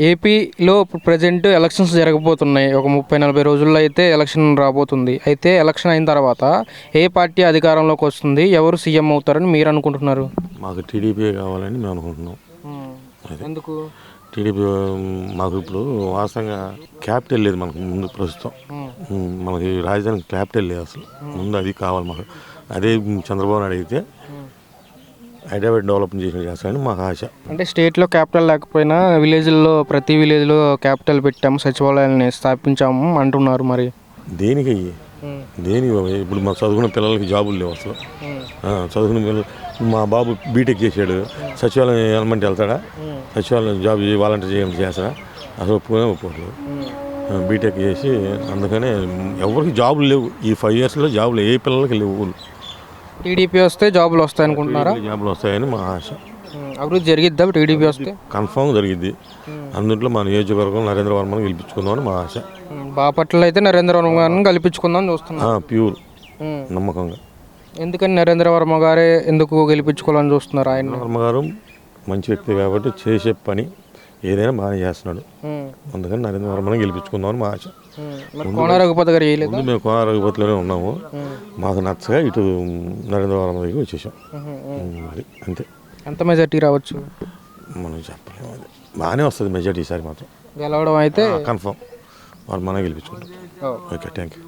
ఏపీలో ఇప్పుడు present elections జరగబోతున్నాయి. ఒక 30-40 రోజుల్లో అయితే ఎలక్షన్ రాబోతుంది. అయితే ఎలక్షన్ అయిన తర్వాత ఏ పార్టీ అధికారంలోకి వస్తుంది, ఎవరు సీఎం అవుతారని మీరు అనుకుంటున్నారు? మాకు టీడీపీ కావాలని మేము అనుకుంటున్నాం. ఎందుకు? టీడీపీ మాకు ఇప్పుడు వాస్తవంగా క్యాపిటల్ లేదు మనకు ముందు ప్రస్తుతం. మనకి రాజధానికి క్యాపిటల్ లేదు అసలు. ముందు అది కావాలి మాకు. అదే చంద్రబాబు నాయుడు అయితే హైదరాబాద్ డెవలప్మెంట్ చేస్తారని మాకు ఆశ. అంటే స్టేట్లో క్యాపిటల్ లేకపోయినా విలేజ్లో ప్రతి విలేజ్లో క్యాపిటల్ పెట్టాము, సచివాలయాన్ని స్థాపించాము అంటున్నారు. మరి దేనికి దేనికి ఇప్పుడు మా చదువుకున్న పిల్లలకి జాబులు లేవు అసలు. చదువుకున్న పిల్లలు మా బాబు బీటెక్ చేశాడు, సచివాలయం ఎలమెంట్ వెళ్తాడా? సచివాలయం జాబ్ వాలంటీర్ చేస్తాడా? అసలు ఒప్పుకోలేదు. బీటెక్ చేసి అందుకనే ఎవరికి జాబులు లేవు. ఈ 5 yearsలో జాబులు ఏ పిల్లలకి లేవు. టీడీపీ వస్తే జాబులు వస్తాయి అనుకుంటున్నారా? జాబులు వస్తాయని మా ఆశ. అభివృద్ధి జరిగిద్దా టీడీపీ వస్తే? కన్ఫామ్ జరిగిద్ది. అందులో మా నియోజకవర్గం నరేంద్ర వర్మను గెలిపించుకుందామని మా ఆశ. బాపట్ల అయితే నరేంద్ర వర్మ గారిని గెలిపించుకుందాం చూస్తున్నా. ప్యూర్ నమ్మకంగా. ఎందుకని నరేంద్ర వర్మ గారే ఎందుకు గెలిపించుకోవాలని చూస్తున్నారు? ఆయన వర్మ గారు మంచి వ్యక్తి కాబట్టి చేసే పని ఏదైనా బాగానే చేస్తున్నాడు. అందుకని నరేంద్ర వర్మని గెలిపించుకుందామని మా ఆశ. కోన రఘుపతి గారు మేము కోన రఘుపతిలోనే ఉన్నాము. మాకు నచ్చగా ఇటు నరేంద్ర వర్మ దగ్గర వచ్చేసాం. అది అంతే. ఎంత మెజార్టీ రావచ్చు? మనం చెప్పలేము. అది బాగానే వస్తుంది మెజార్టీ ఈసారి మాత్రం. గెలవడం అయితే కన్ఫామ్ వర్మనే గెలిపించుకుంటాం. Okay, thank you.